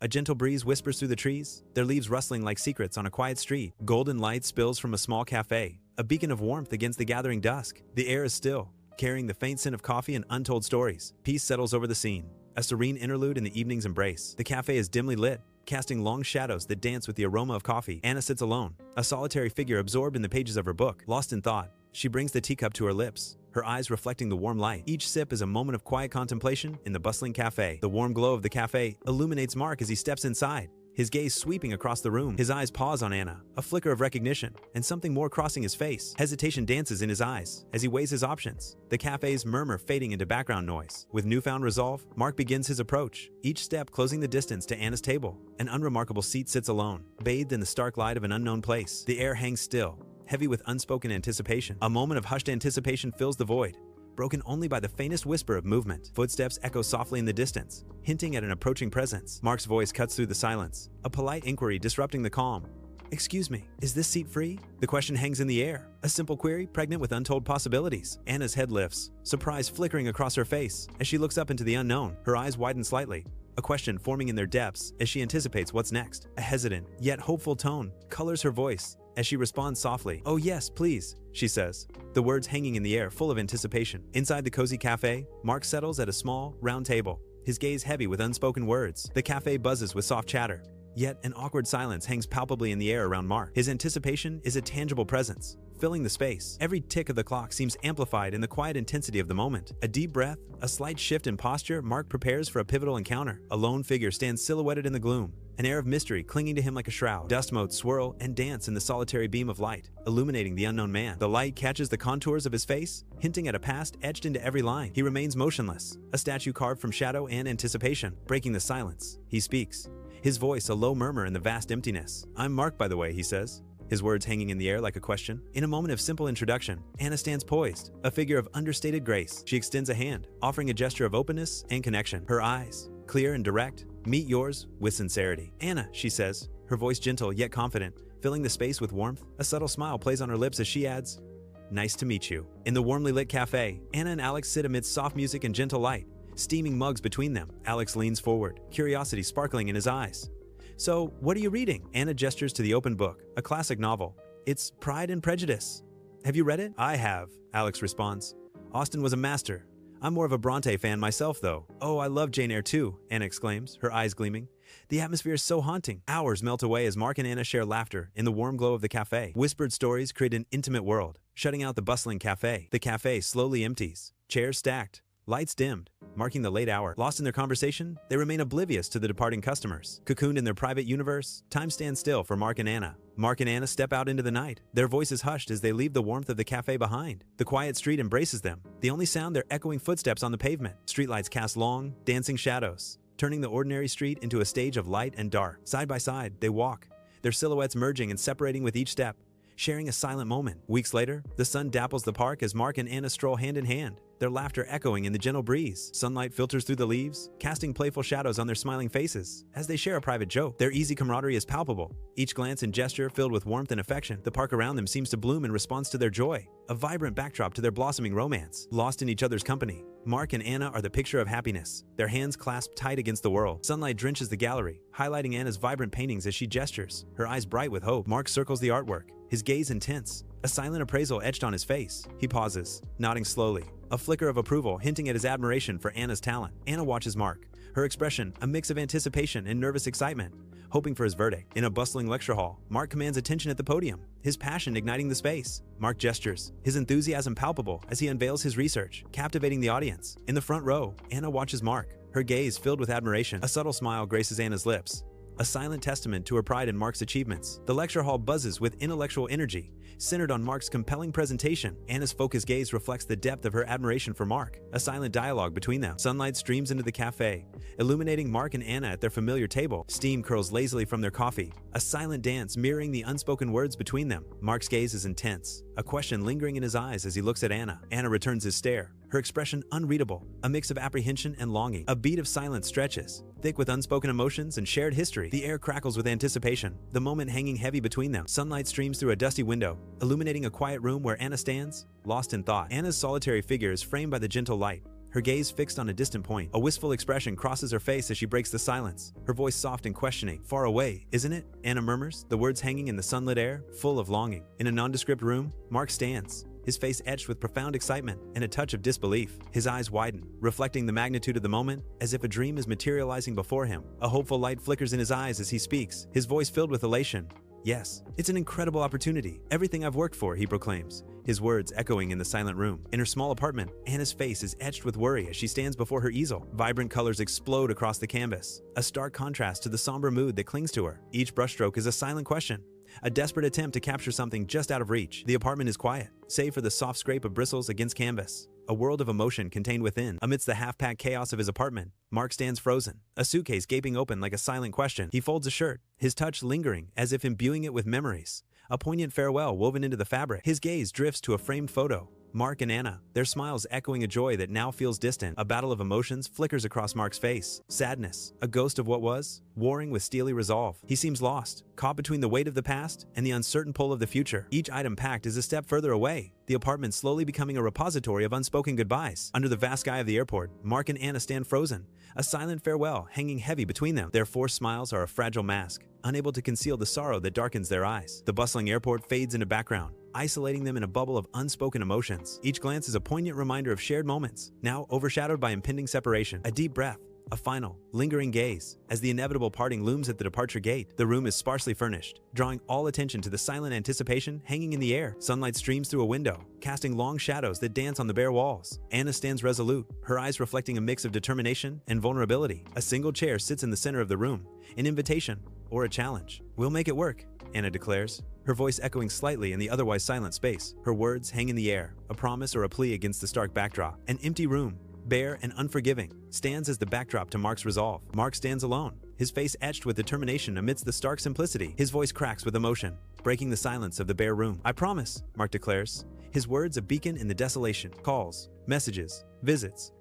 A gentle breeze whispers through the trees, their leaves rustling like secrets on a quiet street. Golden light spills from a small cafe, a beacon of warmth against the gathering dusk. The air is still, carrying the faint scent of coffee and untold stories. Peace settles over the scene, a serene interlude in the evening's embrace. The cafe is dimly lit, casting long shadows that dance with the aroma of coffee. Anna sits alone, a solitary figure absorbed in the pages of her book. Lost in thought, she brings the teacup to her lips, her eyes reflecting the warm light. Each sip is a moment of quiet contemplation in the bustling cafe. The warm glow of the cafe illuminates Mark as he steps inside, his gaze sweeping across the room. His eyes pause on Anna, a flicker of recognition, and something more crossing his face. Hesitation dances in his eyes as he weighs his options, the cafe's murmur fading into background noise. With newfound resolve, Mark begins his approach, each step closing the distance to Anna's table. An unremarkable seat sits alone, bathed in the stark light of an unknown place. The air hangs still, heavy with unspoken anticipation. A moment of hushed anticipation fills the void, broken only by the faintest whisper of movement. Footsteps echo softly in the distance, hinting at an approaching presence. Mark's voice cuts through the silence, a polite inquiry disrupting the calm. "Excuse me, is this seat free?" The question hangs in the air, a simple query pregnant with untold possibilities. Anna's head lifts, surprise flickering across her face as she looks up into the unknown. Her eyes widen slightly, a question forming in their depths as she anticipates what's next. A hesitant, yet hopeful tone colors her voice as she responds softly. "Oh yes, please," she says, the words hanging in the air full of anticipation. Inside the cozy cafe, Mark settles at a small, round table, his gaze heavy with unspoken words. The cafe buzzes with soft chatter, yet an awkward silence hangs palpably in the air around Mark. His anticipation is a tangible presence, filling the space. Every tick of the clock seems amplified in the quiet intensity of the moment. A deep breath, a slight shift in posture, Mark prepares for a pivotal encounter. A lone figure stands silhouetted in the gloom, an air of mystery clinging to him like a shroud. Dust motes swirl and dance in the solitary beam of light, illuminating the unknown man. The light catches the contours of his face, hinting at a past etched into every line. He remains motionless, a statue carved from shadow and anticipation. Breaking the silence, he speaks, his voice a low murmur in the vast emptiness. "I'm Mark, by the way," he says, his words hanging in the air like a question. In a moment of simple introduction, Anna stands poised, a figure of understated grace. She extends a hand, offering a gesture of openness and connection. Her eyes, clear and direct, meet yours with sincerity. "Anna," she says, her voice gentle yet confident, filling the space with warmth. A subtle smile plays on her lips as she adds, "Nice to meet you." In the warmly lit cafe, Anna and Alex sit amidst soft music and gentle light, steaming mugs between them. Alex leans forward, curiosity sparkling in his eyes. "So, what are you reading?" Anna gestures to the open book, a classic novel. "It's Pride and Prejudice. Have you read it?" "I have," Alex responds. "Austen was a master. I'm more of a Bronte fan myself, though." "Oh, I love Jane Eyre too," Anna exclaims, her eyes gleaming. The atmosphere is so haunting. Hours melt away as Mark and Anna share laughter in the warm glow of the cafe. Whispered stories create an intimate world, shutting out the bustling cafe. The cafe slowly empties, chairs stacked, lights dimmed, marking the late hour. Lost in their conversation, they remain oblivious to the departing customers. Cocooned in their private universe, time stands still for Mark and Anna. Mark and Anna step out into the night, their voices hushed as they leave the warmth of the cafe behind. The quiet street embraces them, the only sound their echoing footsteps on the pavement. Streetlights cast long, dancing shadows, turning the ordinary street into a stage of light and dark. Side by side, they walk, their silhouettes merging and separating with each step, sharing a silent moment. Weeks later, the sun dapples the park as Mark and Anna stroll hand in hand, their laughter echoing in the gentle breeze. Sunlight filters through the leaves, casting playful shadows on their smiling faces. As they share a private joke, their easy camaraderie is palpable, each glance and gesture filled with warmth and affection. The park around them seems to bloom in response to their joy, a vibrant backdrop to their blossoming romance. Lost in each other's company, Mark and Anna are the picture of happiness, their hands clasped tight against the world. Sunlight drenches the gallery, highlighting Anna's vibrant paintings as she gestures, her eyes bright with hope. Mark circles the artwork, his gaze intense, a silent appraisal etched on his face. He pauses, nodding slowly, a flicker of approval hinting at his admiration for Anna's talent. Anna watches Mark, her expression a mix of anticipation and nervous excitement, hoping for his verdict. In a bustling lecture hall, Mark commands attention at the podium, his passion igniting the space. Mark gestures, his enthusiasm palpable as he unveils his research, captivating the audience. In the front row, Anna watches Mark, her gaze filled with admiration. A subtle smile graces Anna's lips, a silent testament to her pride in Mark's achievements. The lecture hall buzzes with intellectual energy, centered on Mark's compelling presentation. Anna's focused gaze reflects the depth of her admiration for Mark, a silent dialogue between them. Sunlight streams into the cafe, illuminating Mark and Anna at their familiar table. Steam curls lazily from their coffee, a silent dance mirroring the unspoken words between them. Mark's gaze is intense, a question lingering in his eyes as he looks at Anna. Anna returns his stare, her expression unreadable, a mix of apprehension and longing. A beat of silence stretches, thick with unspoken emotions and shared history. The air crackles with anticipation, the moment hanging heavy between them. Sunlight streams through a dusty window, illuminating a quiet room where Anna stands, lost in thought. Anna's solitary figure is framed by the gentle light, her gaze fixed on a distant point. A wistful expression crosses her face as she breaks the silence, her voice soft and questioning. "Far away, isn't it?" Anna murmurs, the words hanging in the sunlit air, full of longing. In a nondescript room, Mark stands, his face etched with profound excitement and a touch of disbelief. His eyes widen, reflecting the magnitude of the moment, as if a dream is materializing before him. A hopeful light flickers in his eyes as he speaks, his voice filled with elation. "Yes, it's an incredible opportunity. Everything I've worked for," he proclaims, his words echoing in the silent room. In her small apartment, Anna's face is etched with worry as she stands before her easel. Vibrant colors explode across the canvas, a stark contrast to the somber mood that clings to her. Each brushstroke is a silent question, a desperate attempt to capture something just out of reach. The apartment is quiet, save for the soft scrape of bristles against canvas. A world of emotion contained within. Amidst the half-packed chaos of his apartment, Mark stands frozen, a suitcase gaping open like a silent question. He folds a shirt, his touch lingering as if imbuing it with memories, a poignant farewell woven into the fabric. His gaze drifts to a framed photo. Mark and Anna, their smiles echoing a joy that now feels distant. A battle of emotions flickers across Mark's face. Sadness, a ghost of what was, warring with steely resolve. He seems lost, caught between the weight of the past and the uncertain pull of the future. Each item packed is a step further away, the apartment slowly becoming a repository of unspoken goodbyes. Under the vast sky of the airport, Mark and Anna stand frozen, a silent farewell hanging heavy between them. Their forced smiles are a fragile mask, unable to conceal the sorrow that darkens their eyes. The bustling airport fades into background, isolating them in a bubble of unspoken emotions. Each glance is a poignant reminder of shared moments, now overshadowed by impending separation. A deep breath, a final, lingering gaze. As the inevitable parting looms at the departure gate, the room is sparsely furnished, drawing all attention to the silent anticipation hanging in the air. Sunlight streams through a window, casting long shadows that dance on the bare walls. Anna stands resolute, her eyes reflecting a mix of determination and vulnerability. A single chair sits in the center of the room, an invitation or a challenge. "We'll make it work," Anna declares, her voice echoing slightly in the otherwise silent space. Her words hang in the air, a promise or a plea against the stark backdrop. An empty room, bare and unforgiving, stands as the backdrop to Mark's resolve. Mark stands alone, his face etched with determination amidst the stark simplicity. His voice cracks with emotion, breaking the silence of the bare room. "I promise," Mark declares, his words a beacon in the desolation. Calls, messages, visits.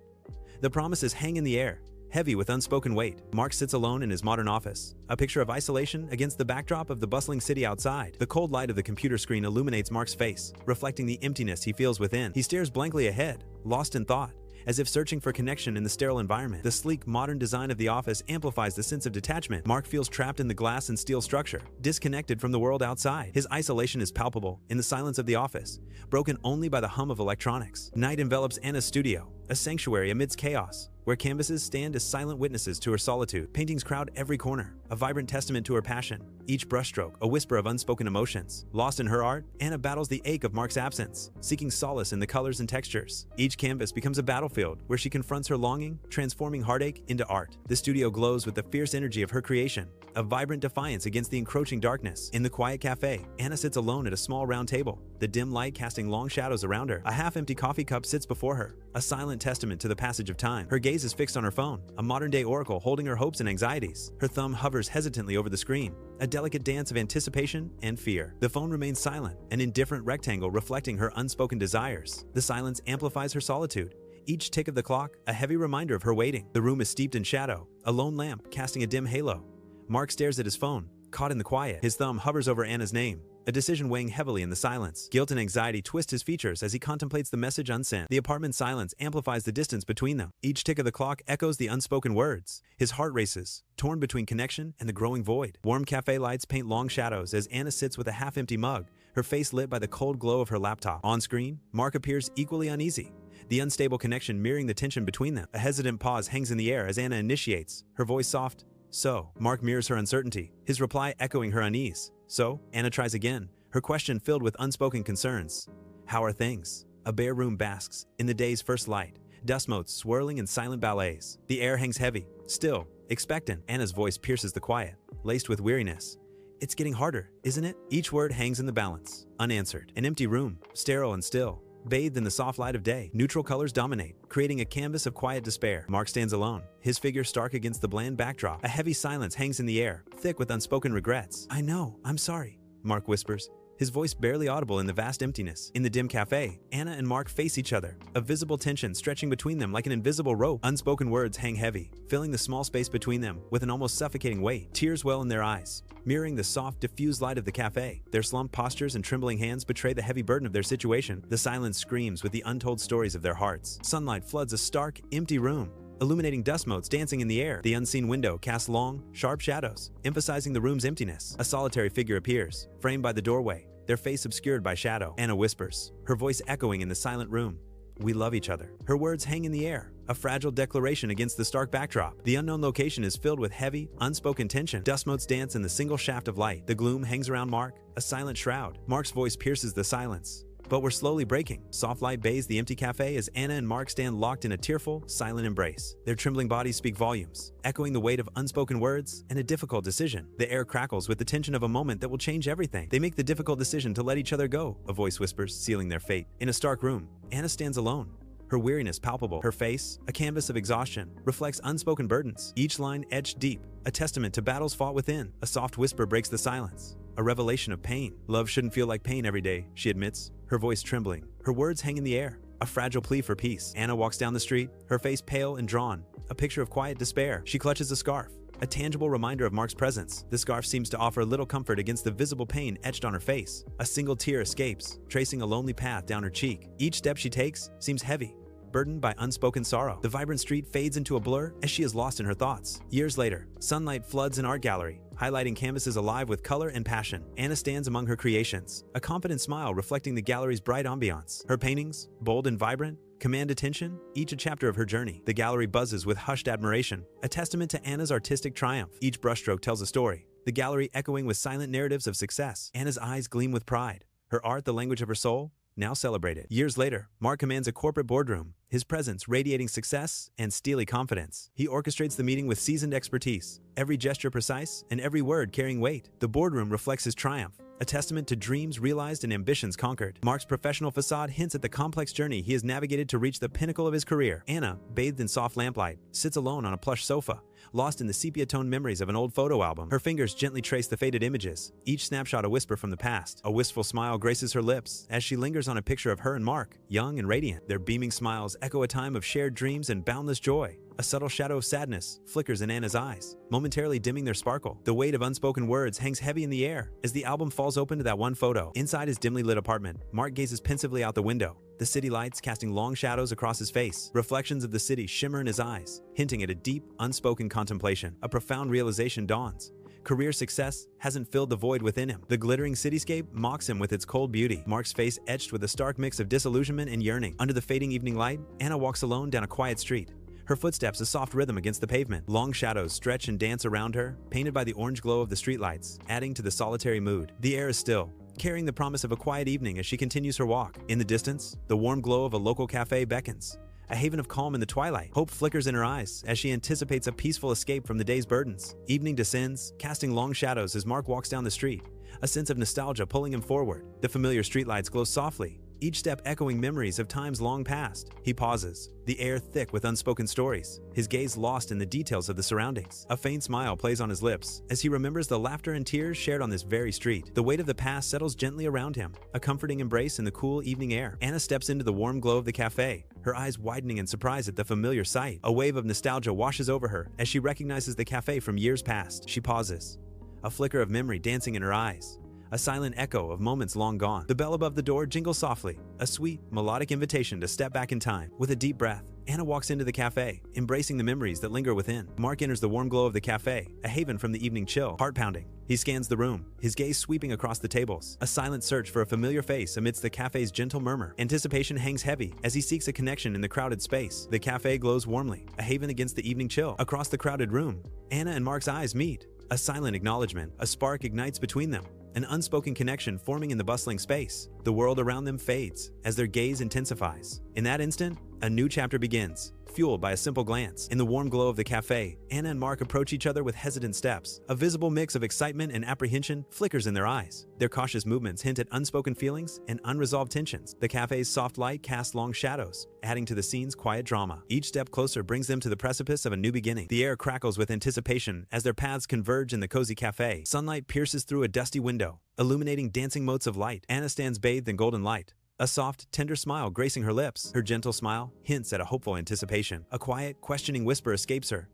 The promises hang in the air, heavy with unspoken weight. Mark sits alone in his modern office, a picture of isolation against the backdrop of the bustling city outside. The cold light of the computer screen illuminates Mark's face, reflecting the emptiness he feels within. He stares blankly ahead, lost in thought, as if searching for connection in the sterile environment. The sleek, modern design of the office amplifies the sense of detachment. Mark feels trapped in the glass and steel structure, disconnected from the world outside. His isolation is palpable in the silence of the office, broken only by the hum of electronics. Night envelops Anna's studio, a sanctuary amidst chaos, where canvases stand as silent witnesses to her solitude. Paintings crowd every corner, a vibrant testament to her passion. Each brushstroke, a whisper of unspoken emotions. Lost in her art, Anna battles the ache of Mark's absence, seeking solace in the colors and textures. Each canvas becomes a battlefield where she confronts her longing, transforming heartache into art. The studio glows with the fierce energy of her creation, a vibrant defiance against the encroaching darkness. In the quiet cafe, Anna sits alone at a small round table, the dim light casting long shadows around her. A half-empty coffee cup sits before her, a silent testament to the passage of time. Her gaze is fixed on her phone, a modern-day oracle holding her hopes and anxieties. Her thumb hovers hesitantly over the screen, a delicate dance of anticipation and fear. The phone remains silent, an indifferent rectangle reflecting her unspoken desires. The silence amplifies her solitude, each tick of the clock a heavy reminder of her waiting. The room is steeped in shadow, a lone lamp casting a dim halo. Mark stares at his phone, caught in the quiet. His thumb hovers over Anna's name, a decision weighing heavily in the silence. Guilt and anxiety twist his features as he contemplates the message unsent. The apartment's silence amplifies the distance between them. Each tick of the clock echoes the unspoken words. His heart races, torn between connection and the growing void. Warm cafe lights paint long shadows as Anna sits with a half-empty mug, her face lit by the cold glow of her laptop. On screen, Mark appears equally uneasy, the unstable connection mirroring the tension between them. A hesitant pause hangs in the air as Anna initiates, her voice soft. "So?" Mark mirrors her uncertainty, his reply echoing her unease. "So?" Anna tries again, her question filled with unspoken concerns. "How are things?" A bare room basks in the day's first light, dust motes swirling in silent ballets. The air hangs heavy, still, expectant. Anna's voice pierces the quiet, laced with weariness. "It's getting harder, isn't it?" Each word hangs in the balance, unanswered. An empty room, sterile and still, bathed in the soft light of day. Neutral colors dominate, creating a canvas of quiet despair. Mark stands alone, his figure stark against the bland backdrop. A heavy silence hangs in the air, thick with unspoken regrets. "I know, I'm sorry," Mark whispers, his voice barely audible in the vast emptiness. In the dim cafe, Anna and Mark face each other, a visible tension stretching between them like an invisible rope. Unspoken words hang heavy, filling the small space between them with an almost suffocating weight. Tears well in their eyes, mirroring the soft, diffused light of the cafe. Their slumped postures and trembling hands betray the heavy burden of their situation. The silence screams with the untold stories of their hearts. Sunlight floods a stark, empty room, illuminating dust motes dancing in the air. The unseen window casts long, sharp shadows, emphasizing the room's emptiness. A solitary figure appears, framed by the doorway, their face obscured by shadow. Anna whispers, her voice echoing in the silent room. "We love each other." Her words hang in the air, a fragile declaration against the stark backdrop. The unknown location is filled with heavy, unspoken tension. Dust motes dance in the single shaft of light. The gloom hangs around Mark, a silent shroud. Mark's voice pierces the silence. But we're slowly breaking. Soft light bathes the empty cafe as Anna and Mark stand locked in a tearful, silent embrace. Their trembling bodies speak volumes, echoing the weight of unspoken words and a difficult decision. The air crackles with the tension of a moment that will change everything. They make the difficult decision to let each other go, a voice whispers, sealing their fate. In a stark room, Anna stands alone, her weariness palpable. Her face, a canvas of exhaustion, reflects unspoken burdens, each line etched deep, a testament to battles fought within. A soft whisper breaks the silence, a revelation of pain. "Love shouldn't feel like pain every day," she admits, her voice trembling. Her words hang in the air, a fragile plea for peace. Anna walks down the street, her face pale and drawn, a picture of quiet despair. She clutches a scarf, a tangible reminder of Mark's presence. The scarf seems to offer little comfort against the visible pain etched on her face. A single tear escapes, tracing a lonely path down her cheek. Each step she takes seems heavy, burdened by unspoken sorrow. The vibrant street fades into a blur as she is lost in her thoughts. Years later, sunlight floods an art gallery, highlighting canvases alive with color and passion. Anna stands among her creations, a confident smile reflecting the gallery's bright ambiance. Her paintings, bold and vibrant, command attention, each a chapter of her journey. The gallery buzzes with hushed admiration, a testament to Anna's artistic triumph. Each brushstroke tells a story, the gallery echoing with silent narratives of success. Anna's eyes gleam with pride, her art the language of her soul, now celebrated. Years later, Mark commands a corporate boardroom, his presence radiating success and steely confidence. He orchestrates the meeting with seasoned expertise, every gesture precise and every word carrying weight. The boardroom reflects his triumph, a testament to dreams realized and ambitions conquered. Mark's professional facade hints at the complex journey he has navigated to reach the pinnacle of his career. Anna, bathed in soft lamplight, sits alone on a plush sofa, lost in the sepia-toned memories of an old photo album. Her fingers gently trace the faded images, each snapshot a whisper from the past. A wistful smile graces her lips as she lingers on a picture of her and Mark, young and radiant. Their beaming smiles echo a time of shared dreams and boundless joy. A subtle shadow of sadness flickers in Anna's eyes, momentarily dimming their sparkle. The weight of unspoken words hangs heavy in the air as the album falls open to that one photo. Inside his dimly lit apartment, Mark gazes pensively out the window, the city lights casting long shadows across his face. Reflections of the city shimmer in his eyes, hinting at a deep, unspoken contemplation. A profound realization dawns. Career success hasn't filled the void within him. The glittering cityscape mocks him with its cold beauty, Mark's face etched with a stark mix of disillusionment and yearning. Under the fading evening light, Anna walks alone down a quiet street, her footsteps a soft rhythm against the pavement. Long shadows stretch and dance around her, painted by the orange glow of the streetlights, adding to the solitary mood. The air is still, carrying the promise of a quiet evening as she continues her walk. In the distance, the warm glow of a local cafe beckons, a haven of calm in the twilight. Hope flickers in her eyes as she anticipates a peaceful escape from the day's burdens. Evening descends, casting long shadows as Mark walks down the street, a sense of nostalgia pulling him forward. The familiar streetlights glow softly, each step echoing memories of times long past. He pauses, the air thick with unspoken stories, his gaze lost in the details of the surroundings. A faint smile plays on his lips as he remembers the laughter and tears shared on this very street. The weight of the past settles gently around him, a comforting embrace in the cool evening air. Anna steps into the warm glow of the cafe, her eyes widening in surprise at the familiar sight. A wave of nostalgia washes over her as she recognizes the cafe from years past. She pauses, a flicker of memory dancing in her eyes, a silent echo of moments long gone. The bell above the door jingles softly, a sweet, melodic invitation to step back in time. With a deep breath, Anna walks into the cafe, embracing the memories that linger within. Mark enters the warm glow of the cafe, a haven from the evening chill. Heart pounding, he scans the room, his gaze sweeping across the tables, a silent search for a familiar face amidst the cafe's gentle murmur. Anticipation hangs heavy as he seeks a connection in the crowded space. The cafe glows warmly, a haven against the evening chill. Across the crowded room, Anna and Mark's eyes meet. A silent acknowledgement, a spark ignites between them, an unspoken connection forming in the bustling space. The world around them fades as their gaze intensifies. In that instant, a new chapter begins, fueled by a simple glance. In the warm glow of the cafe, Anna and Mark approach each other with hesitant steps. A visible mix of excitement and apprehension flickers in their eyes. Their cautious movements hint at unspoken feelings and unresolved tensions. The cafe's soft light casts long shadows, adding to the scene's quiet drama. Each step closer brings them to the precipice of a new beginning. The air crackles with anticipation as their paths converge in the cozy cafe. Sunlight pierces through a dusty window, illuminating dancing motes of light. Anna stands bathed in golden light, a soft, tender smile gracing her lips. Her gentle smile hints at a hopeful anticipation. A quiet, questioning whisper escapes her.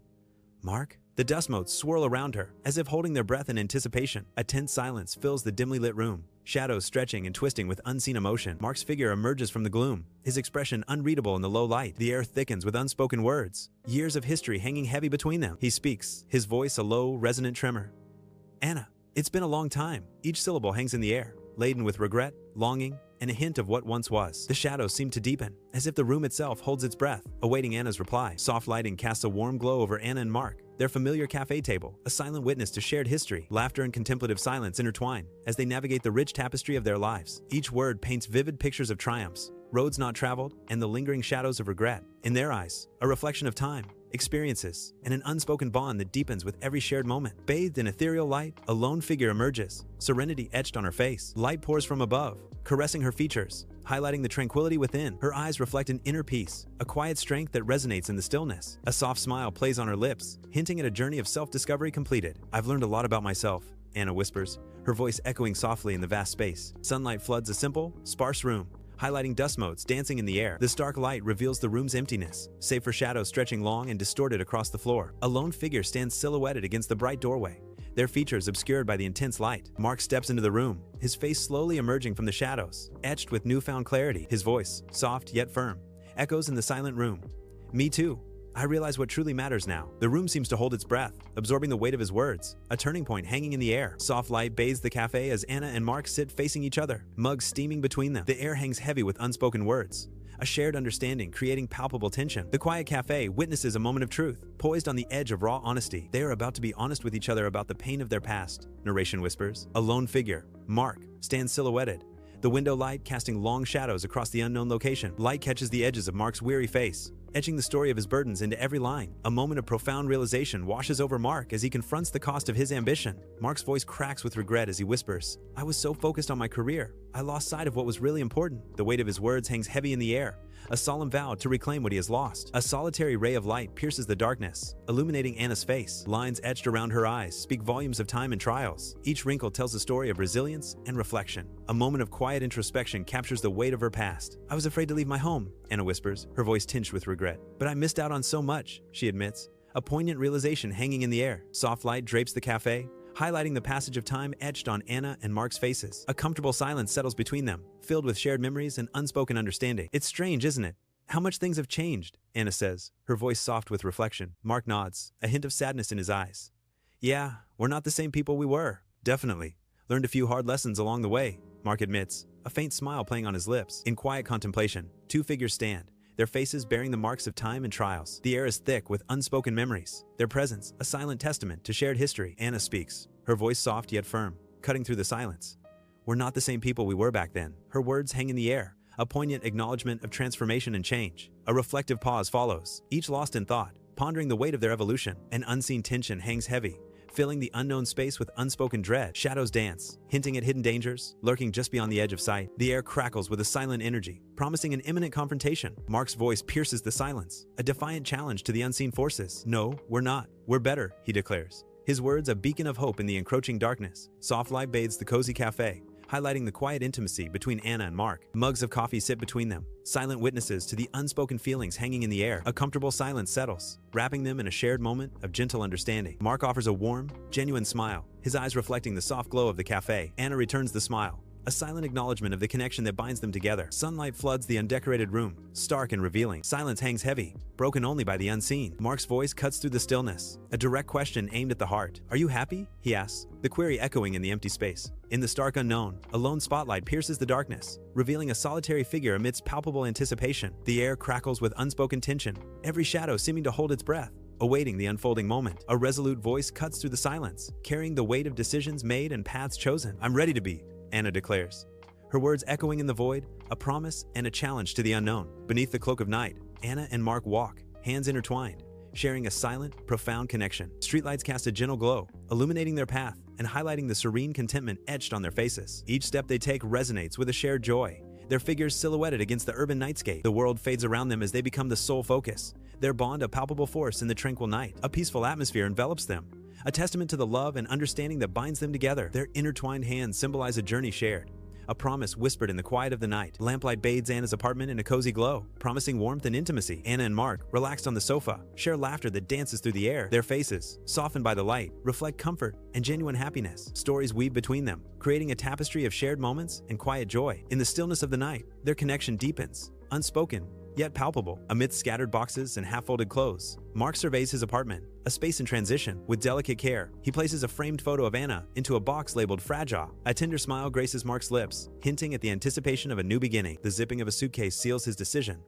"Mark?" The dust motes swirl around her, as if holding their breath in anticipation. A tense silence fills the dimly lit room, shadows stretching and twisting with unseen emotion. Mark's figure emerges from the gloom, his expression unreadable in the low light. The air thickens with unspoken words, years of history hanging heavy between them. He speaks, his voice a low, resonant tremor. "Anna, it's been a long time." Each syllable hangs in the air, laden with regret, longing, and a hint of what once was. The shadows seem to deepen, as if the room itself holds its breath, awaiting Anna's reply. Soft lighting casts a warm glow over Anna and Mark, their familiar cafe table, a silent witness to shared history. Laughter and contemplative silence intertwine as they navigate the rich tapestry of their lives. Each word paints vivid pictures of triumphs, roads not traveled, and the lingering shadows of regret. In their eyes, a reflection of time, experiences, and an unspoken bond that deepens with every shared moment. Bathed in ethereal light, a lone figure emerges, serenity etched on her face. Light pours from above, caressing her features, highlighting the tranquility within. Her eyes reflect an inner peace, a quiet strength that resonates in the stillness. A soft smile plays on her lips, hinting at a journey of self-discovery completed. "I've learned a lot about myself," Anna whispers, her voice echoing softly in the vast space. Sunlight floods a simple, sparse room, highlighting dust motes dancing in the air. The stark light reveals the room's emptiness, save for shadows stretching long and distorted across the floor. A lone figure stands silhouetted against the bright doorway, their features obscured by the intense light. Mark steps into the room, his face slowly emerging from the shadows, etched with newfound clarity. His voice, soft yet firm, echoes in the silent room. "Me too. I realize what truly matters now." The room seems to hold its breath, absorbing the weight of his words, a turning point hanging in the air. Soft light bathes the cafe as Anna and Mark sit facing each other, mugs steaming between them. The air hangs heavy with unspoken words, a shared understanding creating palpable tension. The quiet cafe witnesses a moment of truth, poised on the edge of raw honesty. They are about to be honest with each other about the pain of their past, narration whispers. A lone figure, Mark, stands silhouetted, the window light casting long shadows across the unknown location. Light catches the edges of Mark's weary face, etching the story of his burdens into every line. A moment of profound realization washes over Mark as he confronts the cost of his ambition. Mark's voice cracks with regret as he whispers, "I was so focused on my career, I lost sight of what was really important." The weight of his words hangs heavy in the air, a solemn vow to reclaim what he has lost. A solitary ray of light pierces the darkness, illuminating Anna's face. Lines etched around her eyes speak volumes of time and trials. Each wrinkle tells a story of resilience and reflection. A moment of quiet introspection captures the weight of her past. "I was afraid to leave my home," Anna whispers, her voice tinged with regret. "But I missed out on so much," she admits, a poignant realization hanging in the air. Soft light drapes the cafe, highlighting the passage of time etched on Anna and Mark's faces. A comfortable silence settles between them, filled with shared memories and unspoken understanding. "It's strange, isn't it? How much things have changed," Anna says, her voice soft with reflection. Mark nods, a hint of sadness in his eyes. "Yeah, we're not the same people we were. Definitely. Learned a few hard lessons along the way," Mark admits, a faint smile playing on his lips. In quiet contemplation, two figures stand, their faces bearing the marks of time and trials. The air is thick with unspoken memories, their presence a silent testament to shared history. Anna speaks, her voice soft yet firm, cutting through the silence. "We're not the same people we were back then." Her words hang in the air, a poignant acknowledgement of transformation and change. A reflective pause follows, each lost in thought, pondering the weight of their evolution. An unseen tension hangs heavy, filling the unknown space with unspoken dread. Shadows dance, hinting at hidden dangers, lurking just beyond the edge of sight. The air crackles with a silent energy, promising an imminent confrontation. Mark's voice pierces the silence, a defiant challenge to the unseen forces. "No, we're not. We're better," he declares, his words a beacon of hope in the encroaching darkness. Soft light bathes the cozy cafe, highlighting the quiet intimacy between Anna and Mark. Mugs of coffee sit between them, silent witnesses to the unspoken feelings hanging in the air. A comfortable silence settles, wrapping them in a shared moment of gentle understanding. Mark offers a warm, genuine smile, his eyes reflecting the soft glow of the cafe. Anna returns the smile, a silent acknowledgement of the connection that binds them together. Sunlight floods the undecorated room, stark and revealing. Silence hangs heavy, broken only by the unseen. Mark's voice cuts through the stillness, a direct question aimed at the heart. "Are you happy?" he asks, the query echoing in the empty space. In the stark unknown, a lone spotlight pierces the darkness, revealing a solitary figure amidst palpable anticipation. The air crackles with unspoken tension, every shadow seeming to hold its breath, awaiting the unfolding moment. A resolute voice cuts through the silence, carrying the weight of decisions made and paths chosen. "I'm ready to be," Anna declares, her words echoing in the void, a promise and a challenge to the unknown. Beneath the cloak of night, Anna and Mark walk, hands intertwined, sharing a silent, profound connection. Streetlights cast a gentle glow, illuminating their path and highlighting the serene contentment etched on their faces. Each step they take resonates with a shared joy, their figures silhouetted against the urban nightscape. The world fades around them as they become the sole focus, their bond a palpable force in the tranquil night. A peaceful atmosphere envelops them, a testament to the love and understanding that binds them together. Their intertwined hands symbolize a journey shared, a promise whispered in the quiet of the night. Lamplight bathes Anna's apartment in a cozy glow, promising warmth and intimacy. Anna and Mark, relaxed on the sofa, share laughter that dances through the air. Their faces, softened by the light, reflect comfort and genuine happiness. Stories weave between them, creating a tapestry of shared moments and quiet joy. In the stillness of the night, their connection deepens, unspoken, yet palpable. Amidst scattered boxes and half-folded clothes, Mark surveys his apartment, a space in transition. With delicate care, he places a framed photo of Anna into a box labeled Fragile. A tender smile graces Mark's lips, hinting at the anticipation of a new beginning. The zipping of a suitcase seals his decision.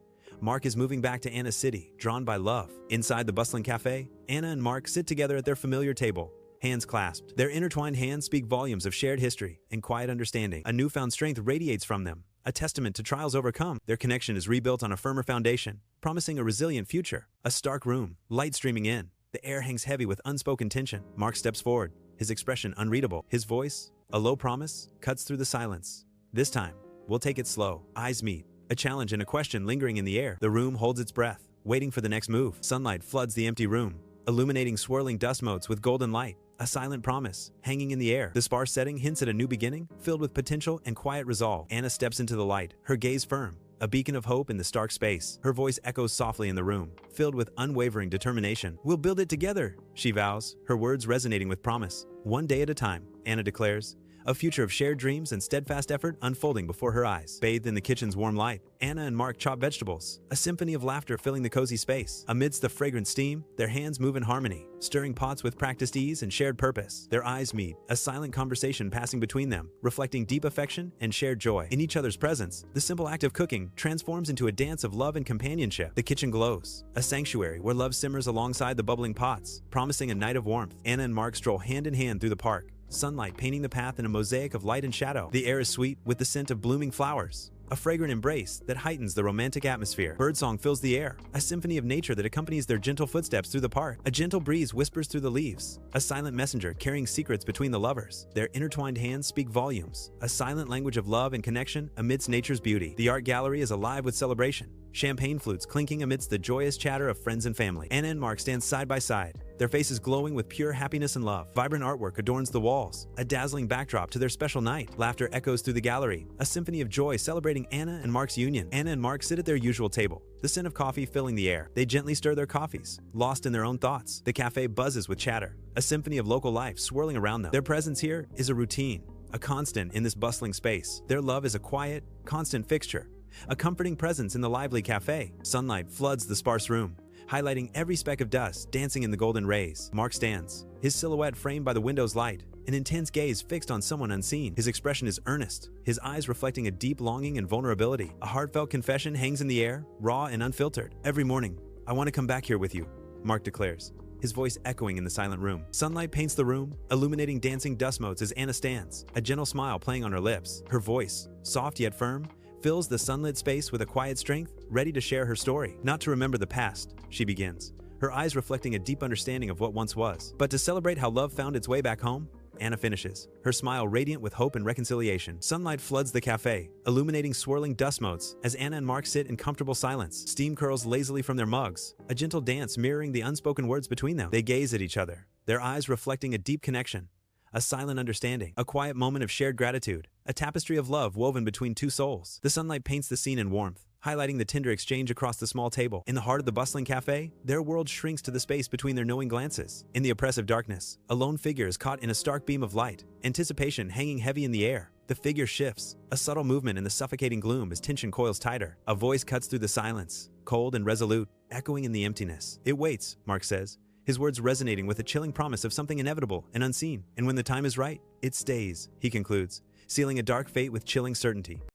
Mark is moving back to Anna's city, drawn by love. Inside the bustling cafe, Anna and Mark sit together at their familiar table, hands clasped. Their intertwined hands speak volumes of shared history and quiet understanding. A newfound strength radiates from them, a testament to trials overcome. Their connection is rebuilt on a firmer foundation, promising a resilient future. A stark room, light streaming in. The air hangs heavy with unspoken tension. Mark steps forward, his expression unreadable. His voice, a low promise, cuts through the silence. This time, we'll take it slow. Eyes meet, a challenge and a question lingering in the air. The room holds its breath, waiting for the next move. Sunlight floods the empty room, illuminating swirling dust motes with golden light. A silent promise, hanging in the air. The sparse setting hints at a new beginning, filled with potential and quiet resolve. Anna steps into the light, her gaze firm, a beacon of hope in the stark space. Her voice echoes softly in the room, filled with unwavering determination. "We'll build it together," she vows, her words resonating with promise. "One day at a time," Anna declares, a future of shared dreams and steadfast effort unfolding before her eyes. Bathed in the kitchen's warm light, Anna and Mark chop vegetables, a symphony of laughter filling the cozy space. Amidst the fragrant steam, their hands move in harmony, stirring pots with practiced ease and shared purpose. Their eyes meet, a silent conversation passing between them, reflecting deep affection and shared joy. In each other's presence, the simple act of cooking transforms into a dance of love and companionship. The kitchen glows, a sanctuary where love simmers alongside the bubbling pots, promising a night of warmth. Anna and Mark stroll hand in hand through the park, sunlight painting the path in a mosaic of light and shadow. The air is sweet with the scent of blooming flowers, a fragrant embrace that heightens the romantic atmosphere. Birdsong fills the air, a symphony of nature that accompanies their gentle footsteps through the park. A gentle breeze whispers through the leaves, a silent messenger carrying secrets between the lovers. Their intertwined hands speak volumes, a silent language of love and connection amidst nature's beauty. The art gallery is alive with celebration, champagne flutes clinking amidst the joyous chatter of friends and family. Anna and Mark stand side by side, their faces glowing with pure happiness and love. Vibrant artwork adorns the walls, a dazzling backdrop to their special night. Laughter echoes through the gallery, a symphony of joy celebrating Anna and Mark's union. Anna and Mark sit at their usual table, the scent of coffee filling the air. They gently stir their coffees, lost in their own thoughts. The cafe buzzes with chatter, a symphony of local life swirling around them. Their presence here is a routine, a constant in this bustling space. Their love is a quiet, constant fixture, a comforting presence in the lively cafe. Sunlight floods the sparse room, highlighting every speck of dust dancing in the golden rays. Mark stands, his silhouette framed by the window's light, an intense gaze fixed on someone unseen. His expression is earnest, his eyes reflecting a deep longing and vulnerability. A heartfelt confession hangs in the air, raw and unfiltered. "Every morning, I want to come back here with you," Mark declares, his voice echoing in the silent room. Sunlight paints the room, illuminating dancing dust motes as Anna stands, a gentle smile playing on her lips. Her voice, soft yet firm, fills the sunlit space with a quiet strength, ready to share her story. "Not to remember the past," she begins, her eyes reflecting a deep understanding of what once was, "but to celebrate how love found its way back home," Anna finishes, her smile radiant with hope and reconciliation. Sunlight floods the cafe, illuminating swirling dust motes as Anna and Mark sit in comfortable silence. Steam curls lazily from their mugs, a gentle dance mirroring the unspoken words between them. They gaze at each other, their eyes reflecting a deep connection, a silent understanding, a quiet moment of shared gratitude, a tapestry of love woven between two souls. The sunlight paints the scene in warmth, highlighting the tender exchange across the small table. In the heart of the bustling cafe, their world shrinks to the space between their knowing glances. In the oppressive darkness, a lone figure is caught in a stark beam of light, anticipation hanging heavy in the air. The figure shifts, a subtle movement in the suffocating gloom as tension coils tighter. A voice cuts through the silence, cold and resolute, echoing in the emptiness. "It waits," Mark says, his words resonating with a chilling promise of something inevitable and unseen. "And when the time is right, it stays," he concludes, sealing a dark fate with chilling certainty.